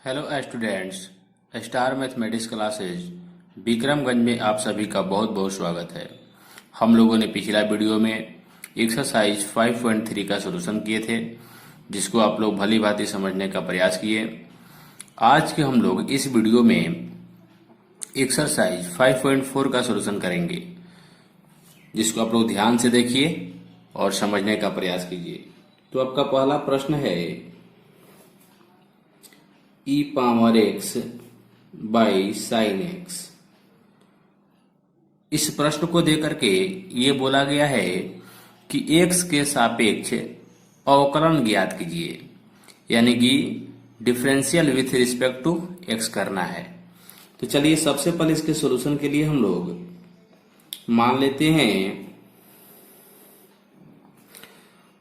Hello students, star mathematics classes Vikramganj में आप सभी का बहुत बहुत स्वागत है। हम लोगों ने पिछला वीडियो में एक्सरसाइज 5.3 का सलूशन किए थे, जिसको आप लोग भली भांति समझने का प्रयास किए। आज के हम लोग इस वीडियो में एक्सरसाइज 5.4 का सलूशन करेंगे, जिसको आप लोग ध्यान से देखिए और समझने का प्रयास कीजिए। तो आपका पहला प्रश्न है e power x by sign x। इस प्रश्न को देकर के ये बोला गया है कि x के सापेक्ष अवकलन ज्ञात कीजिए, यानी कि differential with respect to x करना है। तो चलिए सबसे पहले इसके सॉल्यूशन के लिए हम लोग मान लेते हैं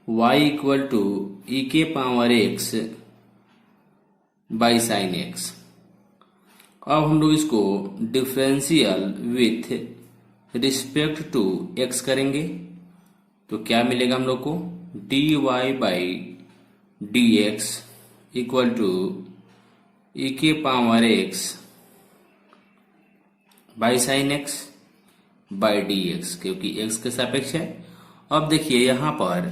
y इक्वल टू ई के power x by sine x. अब हम लोग इसको differential with respect to x करेंगे तो क्या मिलेगा हम लोग को, dy by d x equal to e के power x by sine x by d x, क्योंकि एक्स के सापेक्ष है। अब देखिए यहाँ पर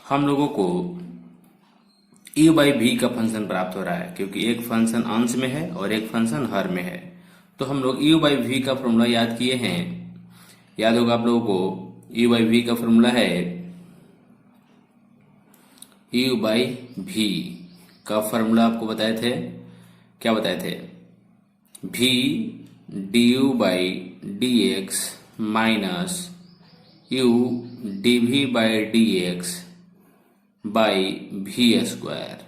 हम लोगों को e बाई भी का फंक्शन प्राप्त हो रहा है, क्योंकि एक फंक्शन अंश में है और एक फंक्शन हर में है। तो हम लोग e बाई भी का फॉर्मूला याद किए हैं। याद होगा आप लोगों को, e बाई भी का फॉर्मूला है, e बाई भी का फॉर्मूला आपको बताए थे, क्या बताए थे, v d u by d x minus u d v by d x by v square.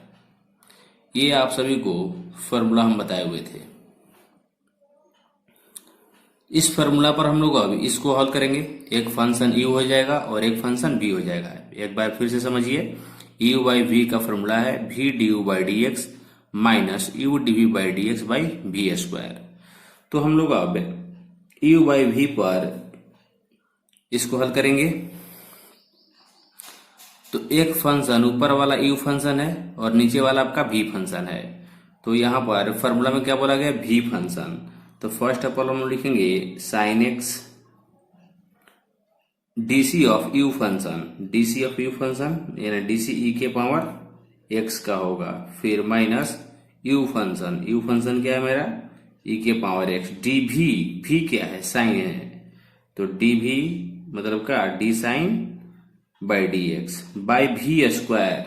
ये आप सभी को फॉर्मूला हम बताए हुए थे। इस फॉर्मूला पर हम लोग अब इसको हल करेंगे। एक फंक्शन u हो जाएगा और एक फंक्शन v हो जाएगा। एक बार फिर से समझिए, u बाई v का फॉर्मूला है v d u by d x minus u d v by d x by v square. तो हम लोग अब u बाई v पर इसको हल करेंगे। तो एक फंक्शन ऊपर वाला u फंक्शन है और नीचे वाला आपका v फंक्शन है। तो यहाँ पर फॉर्मूला में क्या बोला गया, v फंक्शन। तो फर्स्ट ऑफ ऑल हम लिखेंगे sine x DC of u function, DC of u function यानी डीसी e के पावर x का होगा, फिर minus u function, u function क्या है मेरा, e के पावर x, dv, v क्या है, साइन है, तो dv मतलब का d sine by d x by v square.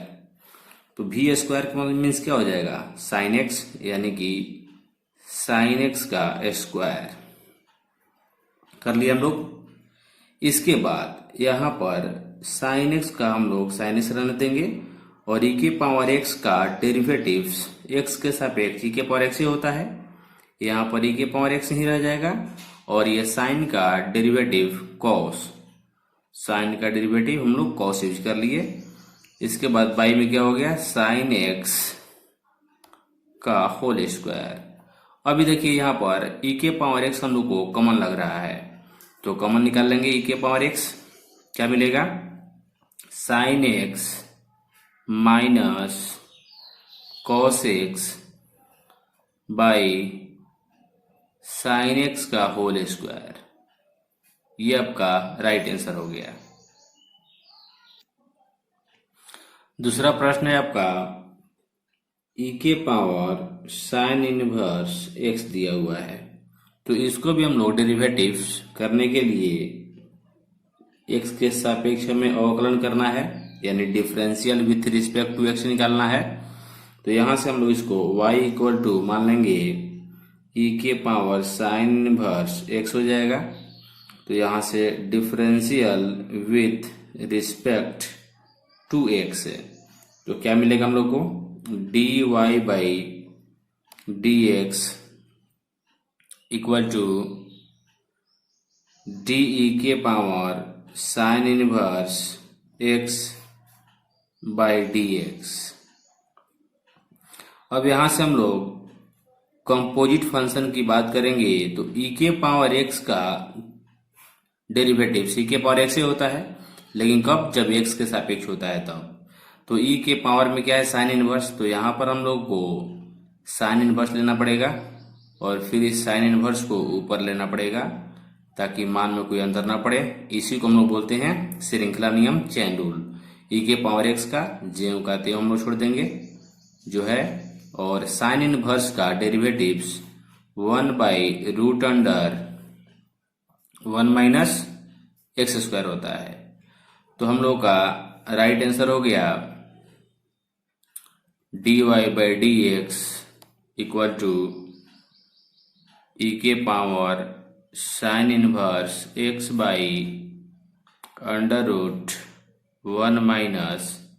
तो भी स्क्वायर का मीन्स क्या हो जाएगा, साइन एक्स, यानी कि साइन एक्स का स्क्वायर कर लिया हम लोग। इसके बाद यहाँ पर साइन एक्स का हम लोग साइन एक्स रहने देंगे और ई के पावर एक्स का डेरिवेटिव एक्स के सापेक्ष ई के पावर एक्स ही होता है, यहाँ पर ई के पावर एक्स ही रह जाएगा। और ये साइन का डेरिवेटिव कॉस, साइन का डेरिवेटिव हम लोग कॉस यूज कर लिए। इसके बाद बाई में क्या हो गया, साइन एक्स का होल स्क्वायर। अभी देखिए यहाँ पर e के पावर एक्स हम लोग को कॉमन लग रहा है, तो कॉमन निकाल लेंगे। e के पावर एक्स क्या मिलेगा, sine x minus cos x by sine x का होल स्क्वायर। ये आपका राइट आंसर हो गया। दूसरा प्रश्न है आपका e के पावर साइन इनवर्स x दिया हुआ है, तो इसको भी हम लोग डेरिवेटिव करने के लिए x के सापेक्ष में अवकलन करना है, यानी differential with respect to x निकालना है। तो यहां से हम लोग इसको y इक्वल टू मान लेंगे e के पावर साइन इनवर्स x हो जाएगा। तो यहां से differential with respect to x है, तो क्या मिलेगा हम लोग को, d y by d x equal to d e के power sine inverse x by d x. अब यहां से हम लोग कंपोजिट फंक्शन की बात करेंगे, तो e के पावर x का डेरिवेटिव सी के पावर एक्स ही होता है, लेकिन कब, जब एक्स के सापेक्ष होता है तब। तो ई के पावर में क्या है, साइन इनवर्स। तो यहाँ पर हम लोग को साइन इनवर्स लेना पड़ेगा और फिर इस साइन इनवर्स को ऊपर लेना पड़ेगा ताकि मान में कोई अंतर ना पड़े। इसी को हम लोग बोलते हैं श्रृंखला नियम, चेन रूल। ई के पावर एक्स का ज्यों का त्यों हम लोग छोड़ देंगे जो है, और साइन इनवर्स का डेरिवेटिव्स 1/√1 माइनस एक्स स्क्वायर होता है। तो हम लोग का राइट आंसर हो गया dy/dx इक्वल टू ई के power sine inverse x/√1 minus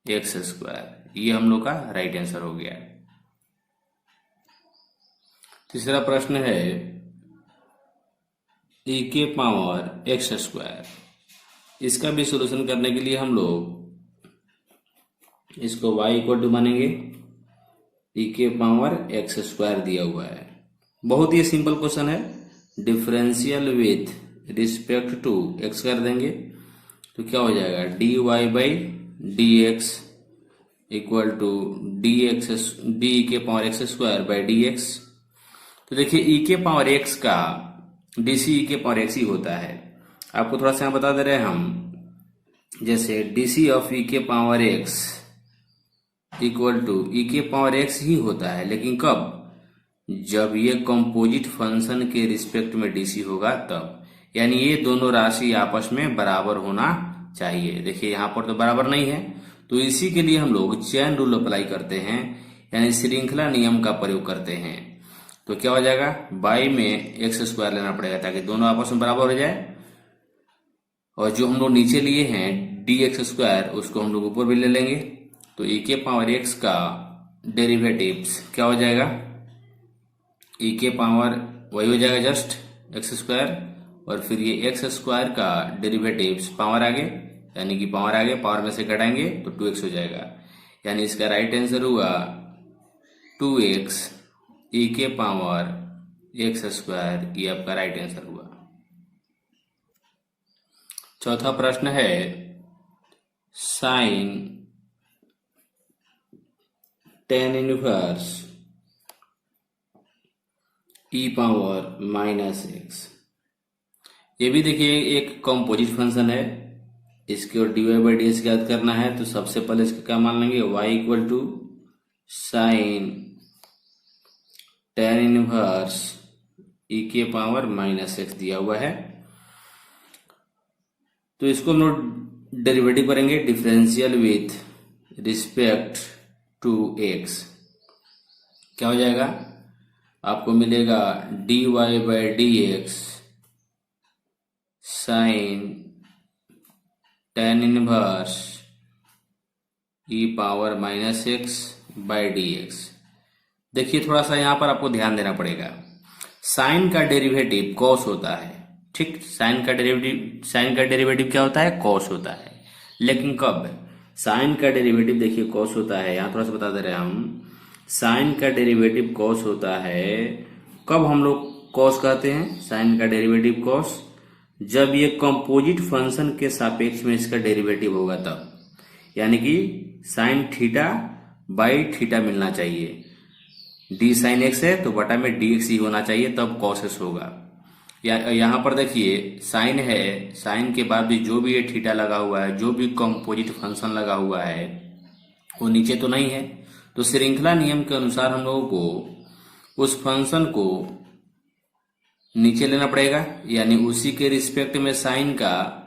x square. ये हम लोग का राइट आंसर हो गया। तीसरा प्रश्न है ई के पावर एक्स स्क्वायर। इसका भी सॉल्यूशन करने के लिए हम लोग इसको y इक्वल टू मानेंगे ई के पावर एक्स स्क्वायर दिया हुआ है। बहुत ही सिंपल क्वेश्चन है। Differential with respect to x कर देंगे तो क्या हो जाएगा dy/dx इक्वल टू डी के power x square by dx। तो देखिए ई के पावर एक्स का डीसी ई के पावर एक्स ही होता है। आपको थोड़ा सा बता दे रहे हैं हम, जैसे डीसी ऑफ ई के power x equal to e के पावर एक्स ही होता है, लेकिन कब? जब ये कंपोजिट फंक्शन के रिस्पेक्ट में डीसी होगा तब, यानी ये दोनों राशि आपस में बराबर होना चाहिए। देखिए यहाँ पर तो बराबर नहीं है, तो इसी के लिए हम लोग चेन रूल अप्लाई करते हैं, यानी श्रृंखला नियम का प्रयोग करते हैं। तो क्या हो जाएगा, बाई में एक्स स्क्वायर लेना पड़ेगा ताकि दोनों आपस में बराबर हो जाए, और जो हम लोग नीचे लिए हैं डी एक्स स्क्वायर उसको हम लोग ऊपर भी ले लेंगे। तो ई के पावर एक्स का डेरिवेटिव्स क्या हो जाएगा, ई के पावर वही हो जाएगा जस्ट एक्स स्क्वायर, और फिर ये एक्स स्क्वायर का डेरिवेटिव्स पावर आगे, यानी कि पावर आगे पावर में से घटाएंगे तो 2x हो जाएगा। यानी इसका राइट आंसर हुआ 2x ई के पावर एक्स स्क्वायर। ये आपका राइट आंसर हुआ। चौथा प्रश्न है sine tan inverse e power minus x. ये भी देखिए एक कंपोजिट फंक्शन है, इसके और dy/dx याद करना है। तो सबसे पहले इसका क्या मान लेंगे, y equal to sine tan inverse e के पावर माइनस एक्स दिया हुआ है। तो इसको हम लोग डेरिवेटिव करेंगे differential with respect to x। क्या हो जाएगा, आपको मिलेगा dy/dx sine tan inverse e power minus x by dx। देखिए थोड़ा सा यहाँ पर आपको ध्यान देना पड़ेगा, साइन का डेरिवेटिव कॉस होता है, ठीक। साइन का डेरिवेटिव क्या होता है, कॉस होता है। लेकिन कब साइन का डेरिवेटिव देखिए कॉस होता है, यहाँ थोड़ा सा बता दे रहे हैं हम, साइन का डेरिवेटिव कॉस होता है। कब हम लोग कॉस कहते हैं, साइन का डेरिवेटिव कॉस, जब ये कंपोजिट फंक्शन के सापेक्ष में इसका डेरिवेटिव होगा तब, यानी कि साइन थीटा बाई थीटा मिलना चाहिए। डी साइन एक्स है तो बटा में डी एक्स ही होना चाहिए, तब कॉस एक्स होगा। यहाँ पर देखिए साइन है, साइन के बाद भी जो भी ये थीटा लगा हुआ है, जो भी कंपोजिट फंक्शन लगा हुआ है वो नीचे तो नहीं है। तो श्रृंखला नियम के अनुसार हम लोगों को उस फंक्शन को नीचे लेना पड़ेगा, यानी उसी के रिस्पेक्ट में साइन का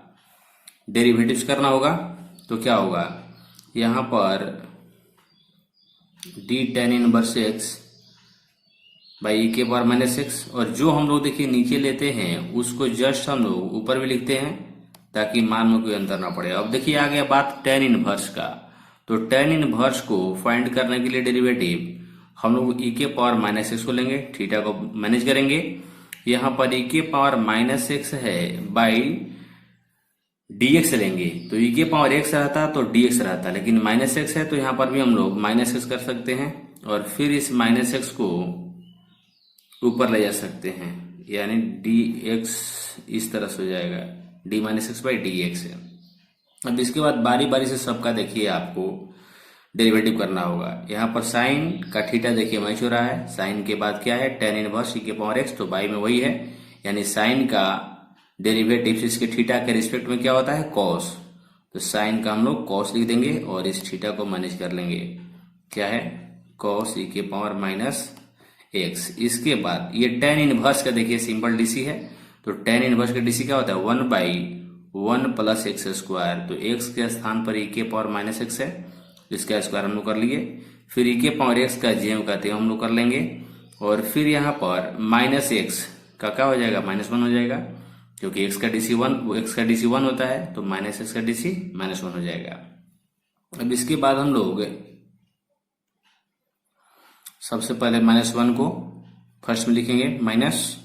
डेरिवेटिव्स करना होगा। तो क्या होगा, यहाँ पर d tan inverse x by e के पावर माइनस एक्स, और जो हम लोग देखिए नीचे लेते हैं उसको जस्ट हम लोग ऊपर भी लिखते हैं ताकि मान में कोई अंतर ना पड़े। अब देखिए आ गया बात tan इनवर्स का। तो tan इनवर्स को फाइंड करने के लिए डेरिवेटिव हम लोग ई के पावर माइनस एक्स को लेंगे, थीटा को मैनेज करेंगे। यहाँ पर ई के पावर माइनस एक्स है बाई dx लेंगे, तो ई के पावर एक्स रहता तो dx रहता, लेकिन माइनस एक्स है तो यहाँ पर भी हम लोग माइनस एक्स कर सकते हैं, और फिर इस माइनस एक्स को ऊपर ले जा सकते हैं, यानी dx इस तरह से हो जाएगा d minus x by dx है। अब इसके बाद बारी बारी से सबका देखिए आपको डेरिवेटिव करना होगा। यहाँ पर साइन का थीटा देखिए मैच हो रहा है, साइन के बाद क्या है tan इनवर्स e के पावर x, तो बाई में वही है, यानी साइन का डेरिवेटिव इसके थीटा के रिस्पेक्ट में क्या होता है cos, तो साइन का हम लोग cos लिख देंगे और इस थीटा को मैनेज कर लेंगे, क्या है cos e के पावर माइनस x। इसके बाद ये tan इनवर्स का देखिए सिंपल डीसी है, तो tan इनवर्स का डीसी क्या होता है 1/1 प्लस एक्स स्क्वायर, तो x के स्थान पर e के पावर माइनस एक्स है, इसका स्क्वायर हम लोग कर लिए, फिर e के पावर x का जेम कहते हैं हम लोग कर लेंगे, और फिर यहाँ पर माइनस एक्स का क्या हो जाएगा -1 हो जाएगा, क्योंकि x का डीसी 1 होता है, तो माइनस एक्स का डीसी -1 हो जाएगा। अब इसके बाद हम लोग सबसे पहले -1 को फर्स्ट में लिखेंगे माइनस,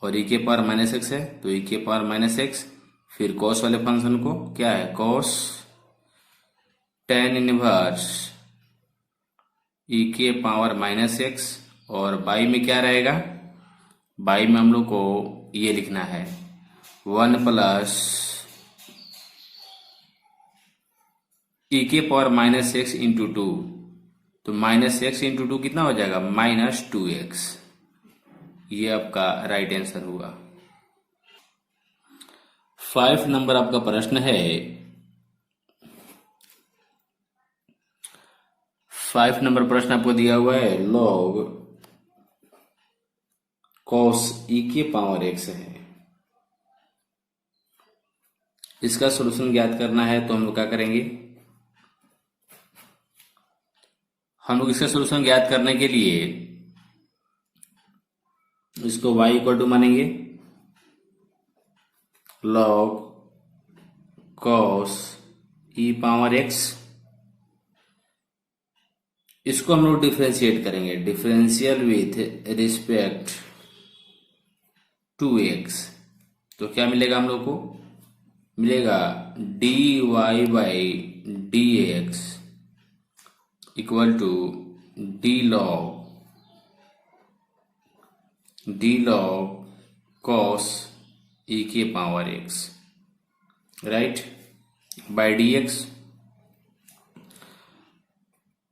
और e के पावर माइनस एक्स है तो e के पावर माइनस एक्स, फिर cos वाले फंक्शन को क्या है cos tan इनवर्स e के पावर माइनस एक्स, और बाई में क्या रहेगा, बाई में हम लोग को ये लिखना है 1 प्लस e के पावर माइनस एक्स इंटू 2, तो माइनस एक्स इंटू 2 कितना हो जाएगा -2x, ये आपका राइट आंसर हुआ। 5 नंबर आपका प्रश्न है, 5 नंबर प्रश्न आपको दिया हुआ है log cos e के पावर x है, इसका सॉल्यूशन ज्ञात करना है, तो हम लोग क्या करेंगे, हम लोग इसका सॉल्यूशन ज्ञात करने के लिए इसको y इक्वल टू मानेंगे log cos e power x, इसको हम लोग डिफरेंशिएट करेंगे, differential with respect to x, तो क्या मिलेगा हम लोग को, मिलेगा dy by d x equal to d log cos e के power x, right, by d x.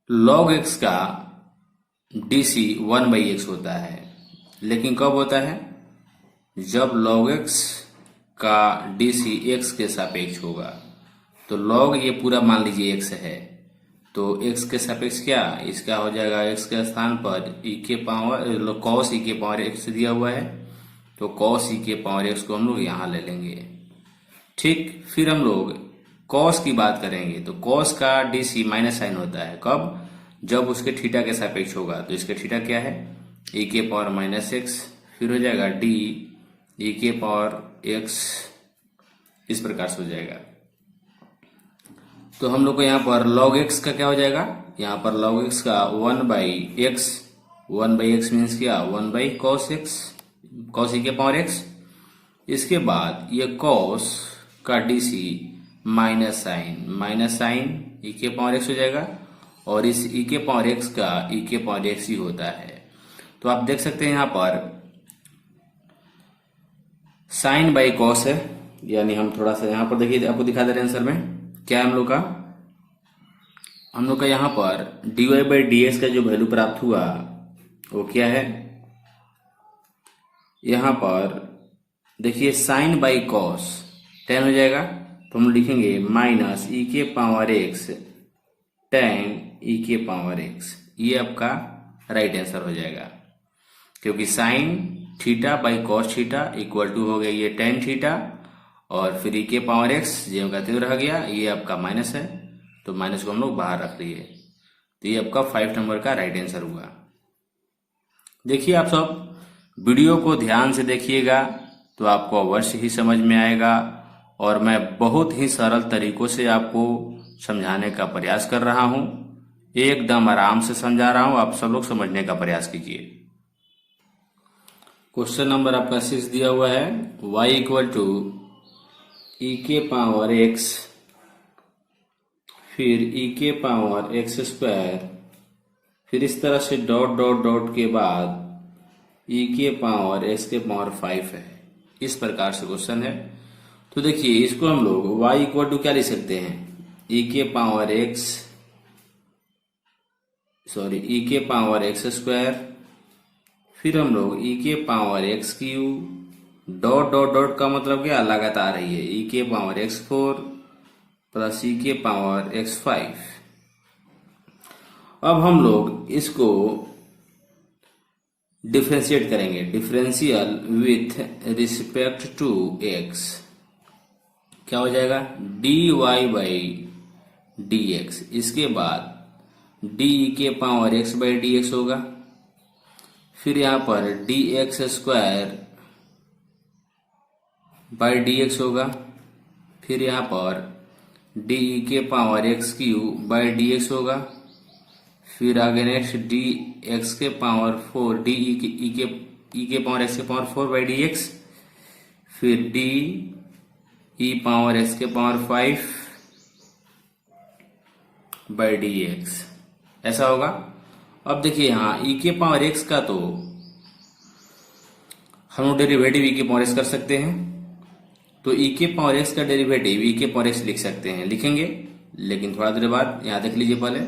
log x का dc 1/x होता है, लेकिन कब होता है, जब log x का dc x के सापेक्ष होगा, तो log ये पूरा मान लीजिए x है, तो x के सापेक्ष क्या, इसका हो जाएगा x के स्थान पर e के पावर cos e के पावर x दिया हुआ है, तो cos e के पावर x को हम लोग यहाँ ले लेंगे, ठीक। फिर हम लोग cos की बात करेंगे, तो cos का dc माइनस साइन होता है, कब, जब उसके थीटा के सापेक्ष होगा, तो इसके थीटा क्या है e के पावर माइनस एक्स, फिर हो जाएगा d e के पावर x, इस प्रकार से हो जाएगा। तो हम लोग को यहाँ पर log x का क्या हो जाएगा, यहाँ पर log x का 1/x मीन्स क्या 1/cos x, cos e के पावर x, इसके बाद ये cos का dc माइनस साइन e के पावर x हो जाएगा, और इस e के पावर x का e के पावर x ही होता है। तो आप देख सकते हैं यहाँ पर साइन बाई कॉस है, यानी हम थोड़ा सा यहाँ पर देखिए आपको दिखा दे रहे हैं आंसर में क्या है, हम लोग का यहाँ पर dy बाई डी एक्स का जो वैल्यू प्राप्त हुआ वो क्या है, यहाँ पर देखिए साइन बाई कॉस tan हो जाएगा, तो हम लिखेंगे माइनस e के पावर x tan e के पावर x, ये आपका राइट आंसर हो जाएगा, क्योंकि sine theta by cos theta equal to हो गया ये tan थीटा, और फिर e के पावर x जो कहते हुए रह गया, ये आपका माइनस है, तो माइनस को हम लोग बाहर रख लिए, तो ये आपका 5 नंबर का राइट आंसर हुआ। देखिए आप सब वीडियो को ध्यान से देखिएगा तो आपको अवश्य ही समझ में आएगा, और मैं बहुत ही सरल तरीकों से आपको समझाने का प्रयास कर रहा हूं, एकदम आराम से समझा रहा हूं, आप सब लोग समझने का प्रयास कीजिए। क्वेश्चन नंबर आपका 6 दिया हुआ है, y इक्वल टू e के पावर x, फिर e के पावर x स्क्वायर, फिर इस तरह से डॉट डॉट डॉट के बाद e के पावर x के पावर 5 है, इस प्रकार से क्वेश्चन है। तो देखिए इसको हम लोग y इक्वल टू क्या लिख सकते हैं, e के पावर x सॉरी ई के पावर एक्स स्क्वायर, फिर हम लोग ई के power x Q, dot dot dot का मतलब क्या, लगातार है ये, ई के पावर एक्स फोर प्लस ई के पावर एक्स फाइव। अब हम लोग इसको डिफरेंशिएट करेंगे, differential with respect to x, क्या हो जाएगा, d y by d x, इसके बाद डी के power x by d x होगा, फिर यहां पर d x square by d x होगा, फिर यहां पर डी के power x cube by d x होगा, फिर आगे नेक्स्ट डी एक्स के पावर फोर, डी ई के पावर एक्स के power four by d x, फिर डी ई पावर एक्स के power five by d x, ऐसा होगा। अब देखिए यहाँ ई के पावर एक्स का तो हम लोग डेरिवेटिव ई के पावर एक्स कर सकते हैं, तो ई के पावर एक्स का डेरिवेटिव ई के पावर एक्स लिख सकते हैं, लिखेंगे, लेकिन थोड़ा देर बाद यहाँ देख लीजिए पहले।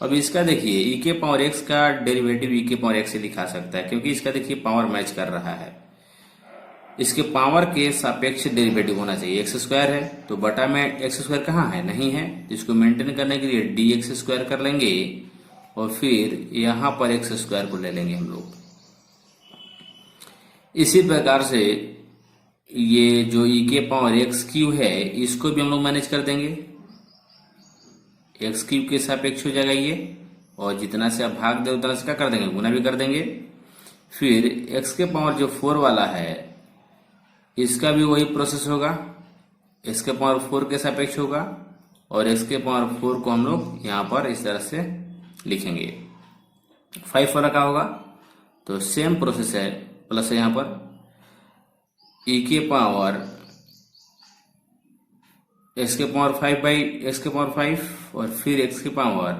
अब इसका देखिए ई के पावर एक्स का डेरिवेटिव ई के पावर एक्स से लिखा सकता है, क्योंकि इसका देखिए पावर मैच कर रहा है, इसके पावर के सापेक्ष डेरिवेटिव होना चाहिए। एक्स स्क्वायर है तो बटा में एक्स स्क्वायर कहाँ है, नहीं है, इसको मेंटेन करने के लिए डी एक्स स्क्वायर कर लेंगे और फिर यहां पर एक्स स्क्वायर को ले लेंगे हम लोग। इसी प्रकार से ये जो ई के पावर एक्स क्यू है इसको भी हम लोग मैनेज कर देंगे, एक्स क्यू के सापेक्ष हो जाएगा ये, और जितना से आप भाग दे उतना से क्या कर देंगे, गुना भी कर देंगे। फिर एक्स के पावर जो फोर वाला है इसका भी वही प्रोसेस होगा, एक्स के पावर फोर के सापेक्ष होगा, और एक्स के पावर फोर को हम लोग यहाँ पर इस तरह से लिखेंगे। फाइव वाला का होगा तो सेम प्रोसेस है, प्लस है यहाँ पर ई के पावर एक्स के पावर फाइव बाई एक्स के पावर फाइव, और फिर एक्स के power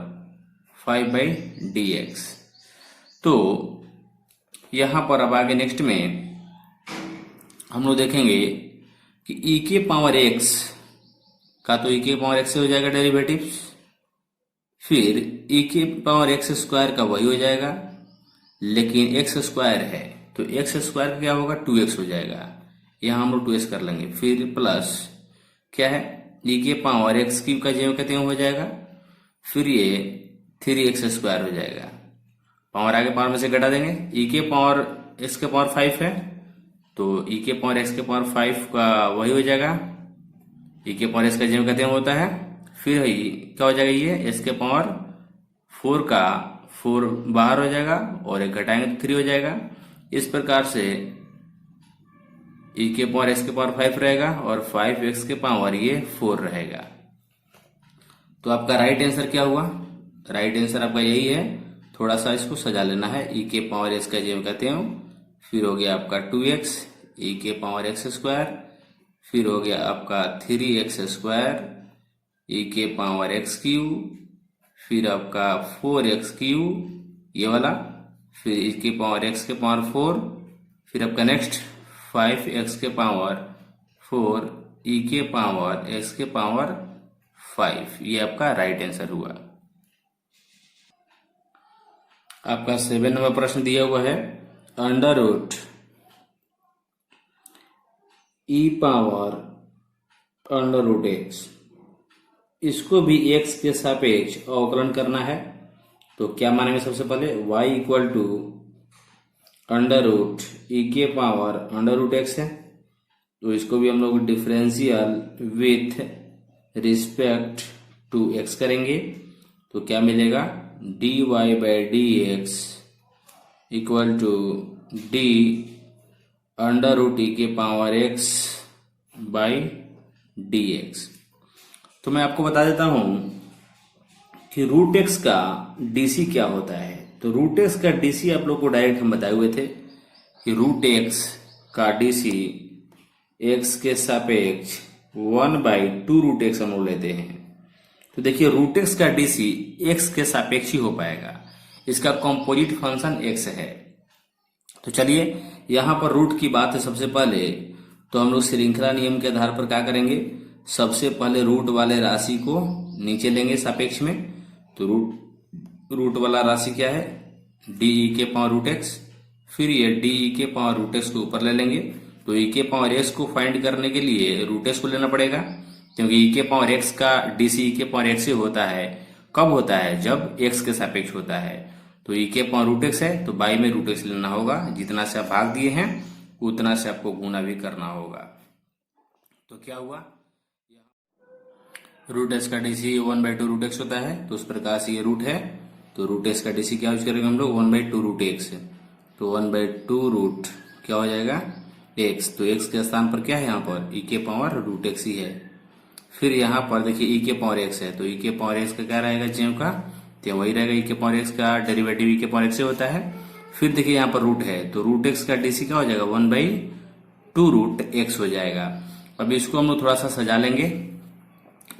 five by d x. तो यहां पर अब आगे नेक्स्ट में हम लोग देखेंगे कि ई के पावर एक्स का तो ई के पावर एक्स से हो जाएगा डेरिवेटिव, फिर ई के पावर एक्स स्क्वायर का वही हो जाएगा, लेकिन एक्स स्क्वायर है तो एक्स स्क्वायर का क्या होगा, टू एक्स हो जाएगा, यहां हम लोग टू एक्स कर लेंगे, फिर प्लस क्या है ई के पावर एक्स क्यूब का जो कहते हैं हो जाएगा, फिर ये थ्री एक्स स्क्वायर हो जाएगा, पावर आगे पावर में से घटा देंगे, ई के पावर एक्स के पावर फाइव है तो ई के पावर एक्स के पावर फाइव का वही हो जाएगा, ई के पावर एक्स का जो कहते हैं होता है, फिर क्या हो जाएगा, ये एक्स के पावर फोर का फोर बाहर हो जाएगा और एक घटाएंगे तो थ्री हो जाएगा। इस प्रकार से ई के पावर एक्स के पावर फाइव रहेगा और फाइव एक्स के पावर ये फोर रहेगा। तो आपका राइट आंसर क्या हुआ, राइट आंसर आपका यही है, थोड़ा सा इसको सजा लेना है, ई के पावर एक्स का जो कहते हैं, फिर हो गया आपका टू एक्स ई के पावर एक्स स्क्वायर, फिर हो गया आपका थ्री एक्स स्क्वायर ई के पावर एक्स क्यू, फिर आपका फोर एक्स क्यू ये वाला, फिर ई के पावर एक्स के पावर फोर, फिर आपका नेक्स्ट फाइव एक्स के पावर फोर ई के पावर एक्स के पावर फाइव, ये आपका राइट आंसर हुआ। आपका 7 नंबर प्रश्न दिया हुआ है, अंडर रूट ई पावर अंडर रूट एक्स, इसको भी एक्स के सापेक्ष अवकलन करना है, तो क्या मानेंगे, सबसे पहले y equal to under root e के पावर अंडर रूट एक्स है, तो इसको भी हम लोग differential with respect to x करेंगे, तो क्या मिलेगा, dy by d x equal to d under root e के power x by d x. तो मैं आपको बता देता हूं कि रूट एक्स का डीसी क्या होता है। तो रूट एक्स का डीसी आप लोग को डायरेक्ट हम बताए हुए थे कि रूट एक्स का डीसी एक्स के सापेक्ष 1/2 रूट एक्स हम लोग लेते हैं। तो देखिए रूट एक्स का डीसी एक्स के सापेक्ष ही हो पाएगा, इसका कॉम्पोजिट फंक्शन एक्स है। तो चलिए यहां पर रूट की बात है, सबसे पहले तो हम लोग श्रृंखला नियम के आधार पर क्या करेंगे, सबसे पहले रूट वाले राशि को नीचे लेंगे सापेक्ष में, तो रूट रूट वाला राशि क्या है, डी ई के पावर रूट एक्स। फिर ये डी ई के पावर रूट एक्स को ऊपर ले लेंगे, तो ई के पावर एक्स को फाइंड करने के लिए रूट एक्स को लेना पड़ेगा, क्योंकि ई के पावर एक्स का डी सी ई के पावर एक्स से होता है। कब होता है, जब एक्स के सापेक्ष होता है। तो ई के पावर रूट एक्स है, तो बाई में रूट एक्स लेना होगा। जितना से आप भाग दिए हैं उतना से आपको गुना भी करना होगा। तो क्या हुआ, रूट एक्स का डीसी 1/2 रूट एक्स होता है, तो उस प्रकार से ये रूट है, तो रूट एक्स का डीसी क्या यूज करेंगे हम लोग, 1/2 रूट एक्स। तो 1/2 रूट क्या हो जाएगा, एक्स। तो एक्स के स्थान पर क्या है, यहाँ पर ई के पावर रूट एक्स ही है। फिर यहाँ पर देखिए ई के पावर एक्स है, तो ई के पावर एक्स का क्या रहेगा, जेम का तो वही रहेगा। ई के पावर एक्स का डेरिवेटिव ई के पावर एक्स से होता है। फिर देखिए यहाँ पर रूट है, तो रूट एक्स का डीसी क्या हो जाएगा, 1/2 रूट एक्स हो जाएगा। अब इसको हम लोग थोड़ा सा सजा लेंगे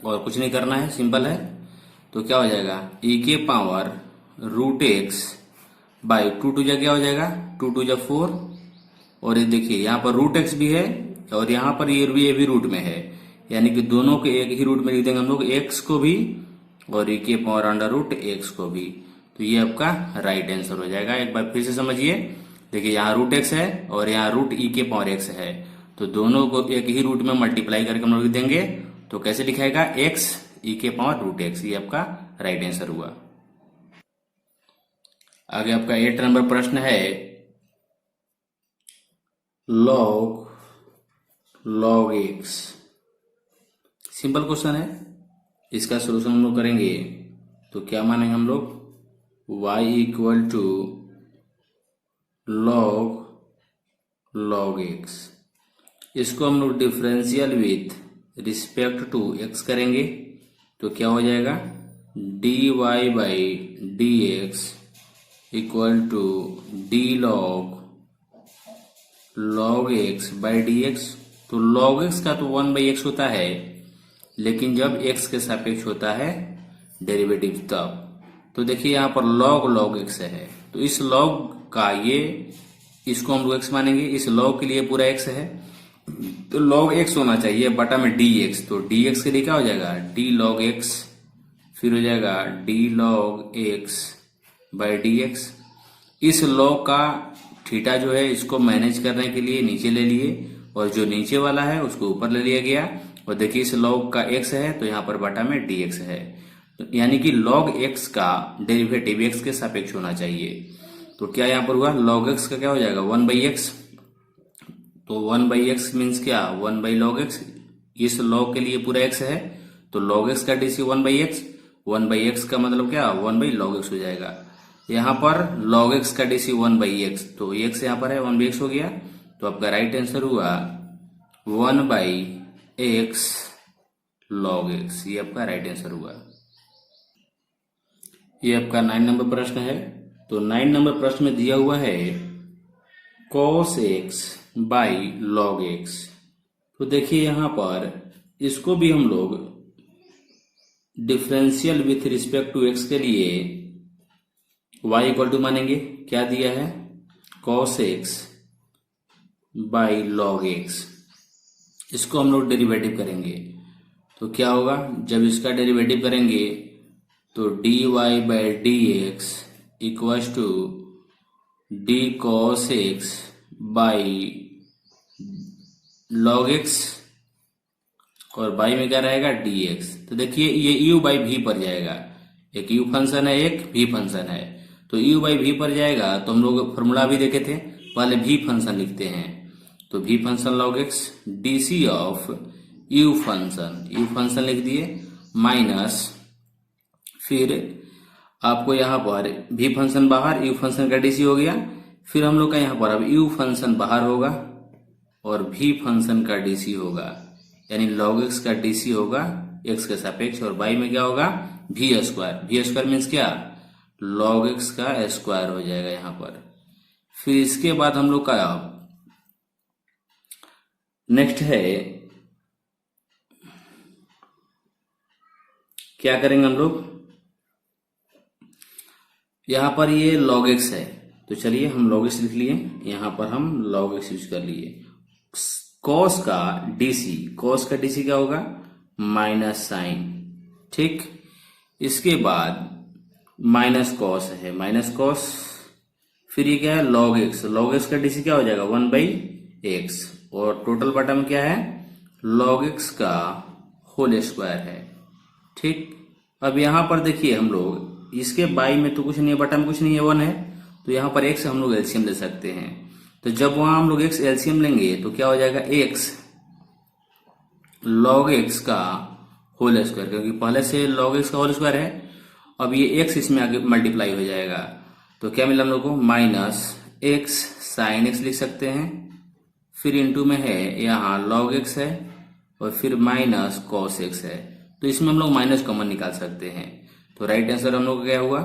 और कुछ नहीं करना है, सिंपल है। तो क्या हो जाएगा, ई के पावर रूट एक्स बाई 2 जा क्या हो जाएगा, 2 जा 4। और ये देखिए यहाँ पर रूट एक्स भी है और यहाँ पर ये भी रूट में है, यानी कि दोनों के एक ही रूट में लिख देंगे हम लोग, एक्स को भी और ई के पावर अंडर रूट एक्स को भी। तो ये आपका राइट आंसर हो जाएगा। एक बार फिर से समझिए, देखिए यहाँ रूट एक्स है और यहाँ रूट ई के पावर एक्स है, तो दोनों को एक ही रूट में मल्टीप्लाई करके हम लोग लिख देंगे। तो कैसे लिखाएगा, एक्स ई के पावर रूट एक्स, ये आपका राइट आंसर हुआ। आगे आपका 8 नंबर प्रश्न है, log एक्स। सिंपल क्वेश्चन है, इसका सोल्यूशन हम लोग करेंगे तो क्या मानेंगे हम लोग, y equal to log x. इसको हम लोग differential with respect to x करेंगे, तो क्या हो जाएगा, dy by d x equal to d log x by d x. तो log एक्स का तो 1/x होता है, लेकिन जब x के सापेक्ष होता है डेरिवेटिव तब। तो देखिए यहाँ पर log x है, तो इस log का ये, इसको हम लोग x मानेंगे, इस log के लिए पूरा x है, तो log x होना चाहिए बटा में dx। तो dx के लिए क्या हो जाएगा, d log x, फिर हो जाएगा d log x by dx। इस log का थीटा जो है, इसको मैनेज करने के लिए नीचे ले लिए और जो नीचे वाला है उसको ऊपर ले लिया गया। और देखिए इस log का x है, तो यहाँ पर बटा में dx है, तो यानी कि log x का डेरिवेटिव x के सापेक्ष होना चाहिए। तो क्या यहाँ पर हुआ, log x का क्या हो जाएगा, 1/x। तो 1/x मीन्स क्या, 1/log x। इस log के लिए पूरा x है, तो log x का डीसी 1/x। 1/x का मतलब क्या, 1/log x हो जाएगा। यहाँ पर log x का डीसी 1/x, तो x यहाँ पर है, 1/x हो गया। तो आपका राइट आंसर हुआ 1/x log x, ये आपका राइट आंसर हुआ। ये आपका 9 नंबर प्रश्न है। तो 9 नंबर प्रश्न में दिया हुआ है cos x by log x। तो देखिए यहाँ पर इसको भी हम लोग differential with respect to x के लिए y इक्वल टू मानेंगे। क्या दिया है, cos x by log x। इसको हम लोग डेरिवेटिव करेंगे, तो क्या होगा, जब इसका डेरिवेटिव करेंगे तो dy by d x equal to d cos x by log x, और बाई में क्या रहेगा, dx। तो देखिए ये u बाई v पर जाएगा, एक u फंक्शन है, एक v फंक्शन है। तो u बाई v पर जाएगा, तो हम लोग फॉर्मूला भी देखे थे, पहले v फंक्शन लिखते हैं। तो v function log x dc of u function लिख दिए, माइनस फिर आपको यहाँ पर v फंक्शन बाहर, u फंक्शन का dc हो गया। फिर हम लोग का यहाँ पर अब u फंक्शन बाहर होगा और v फंक्शन का dc होगा, यानी log x का dc होगा x के सापेक्ष, और बाई में क्या होगा, v स्क्वायर मीन्स क्या, log x का स्क्वायर हो जाएगा यहाँ पर। फिर इसके बाद हम लोग का नेक्स्ट है, क्या करेंगे हम लोग, यहाँ पर ये log x है, तो चलिए हम log x लिख लिए, यहाँ पर हम log x यूज कर लिए। cos का डीसी क्या होगा, माइनस साइन, ठीक। इसके बाद माइनस कॉस है, माइनस कॉस, फिर ये क्या है लॉग एक्स, लॉग एक्स का डीसी क्या हो जाएगा 1/x, और टोटल बटा में क्या है लॉग एक्स का होल स्क्वायर है। ठीक, अब यहां पर देखिए हम लोग इसके बाई में तो कुछ नहीं है, बटा में कुछ नहीं है, 1 है, तो यहां पर x हम लोग एलसीएम ले सकते हैं। तो जब वहां हम लोग x एलसीएम लेंगे तो क्या हो जाएगा x log x का होल स्क्वायर, क्योंकि पहले से log x का होल स्क्वायर है, अब ये x इसमें आगे मल्टीप्लाई हो जाएगा। तो क्या मिला हम लोग को माइनस x साइन x लिख सकते हैं, फिर इंटू में है यहाँ log x है, और फिर माइनस cos x है। तो इसमें हम लोग माइनस कॉमन निकाल सकते हैं। तो राइट आंसर हम लोग का क्या हुआ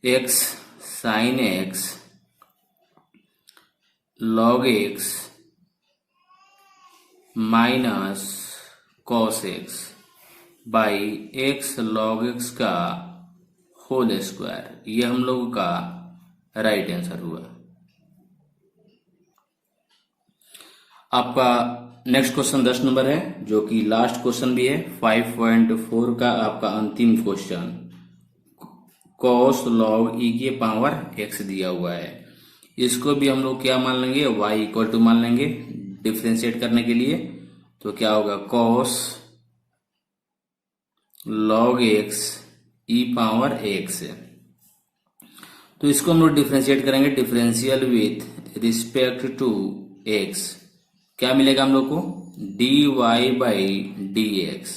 x sine x log x minus cos x by x log x का होल स्क्वायर, ये हम लोगों का राइट आंसर हुआ। आपका नेक्स्ट क्वेश्चन 10 नंबर है, जो कि लास्ट क्वेश्चन भी है, 5.4 का आपका अंतिम क्वेश्चन। cos log e के पावर x दिया हुआ है, इसको भी हम लोग क्या मान लेंगे y इक्वल टू मान लेंगे डिफरेंशिएट करने के लिए। तो क्या होगा cos log x e power x, तो इसको हम लोग डिफरेंशिएट करेंगे, differential with respect to x, क्या मिलेगा हम लोग को dy बाई dx,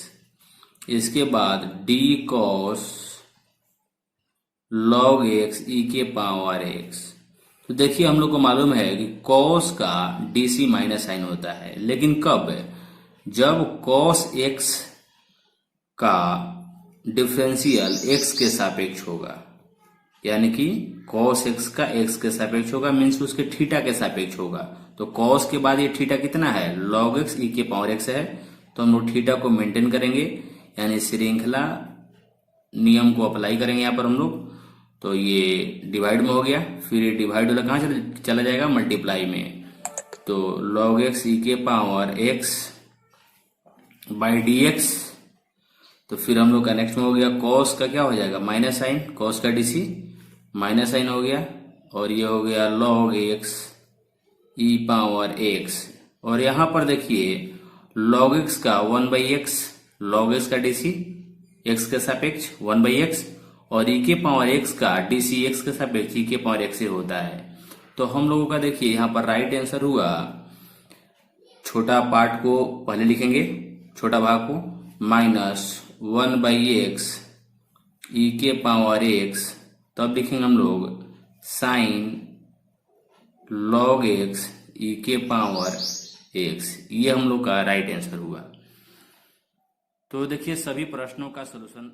इसके बाद d cos log x e के पावर x। तो देखिए हम लोग को मालूम है कि cos का dc माइनस साइन होता है, लेकिन कब, जब cos x का डिफरेंशियल x के सापेक्ष होगा, यानी कि cos x का x के सापेक्ष होगा, मीन्स उसके थीटा के सापेक्ष होगा। तो cos के बाद ये थीटा कितना है log x e के पावर x है, तो हम लोग थीटा को मेंटेन करेंगे, यानी श्रृंखला नियम को अप्लाई करेंगे यहाँ पर हम लोग। तो ये डिवाइड में हो गया, फिर ये डिवाइड वाला कहाँ चला जाएगा मल्टीप्लाई में। तो log x e के पावर x बाई dx, तो फिर हम लोग का नेक्स्ट में हो गया cos का क्या हो जाएगा माइनस साइन, cos का dc माइनस साइन हो गया, और ये हो गया log x e power x, और यहाँ पर देखिए log x का 1/x, log x का dc x के सापेक्ष 1/x, और e के पावर x का dc x के सापेक्ष e के पावर x से होता है। तो हम लोगों का देखिए यहाँ पर राइट आंसर हुआ, छोटा पार्ट को पहले लिखेंगे, छोटा भाग को माइनस 1/x e के पावर x, तब लिखेंगे हम लोग साइन log x e के पावर x, ये हम लोग का राइट आंसर हुआ। तो देखिए सभी प्रश्नों का सलूशन,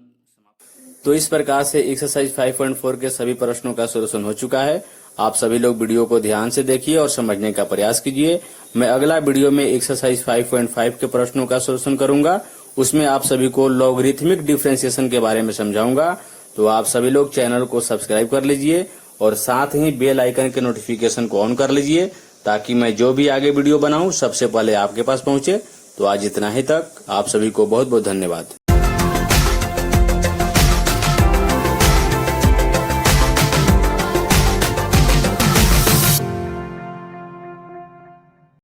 तो इस प्रकार से एक्सरसाइज 5.4 के सभी प्रश्नों का सलूशन हो चुका है। आप सभी लोग वीडियो को ध्यान से देखिए और समझने का प्रयास कीजिए। मैं अगला वीडियो में एक्सरसाइज 5.5 के प्रश्नों का सलूशन करूंगा, उसमें आप सभी को लॉगरिथमिक डिफरेंशिएशन के बारे में समझाऊंगा। तो आप सभी लोग चैनल को सब्सक्राइब कर लीजिए और साथ ही बेल आइकन के नोटिफिकेशन को ऑन कर लीजिए, ताकि मैं जो भी आगे वीडियो बनाऊं सबसे पहले आपके पास पहुंचे। तो आज इतना ही तक, आप सभी को बहुत बहुत धन्यवाद।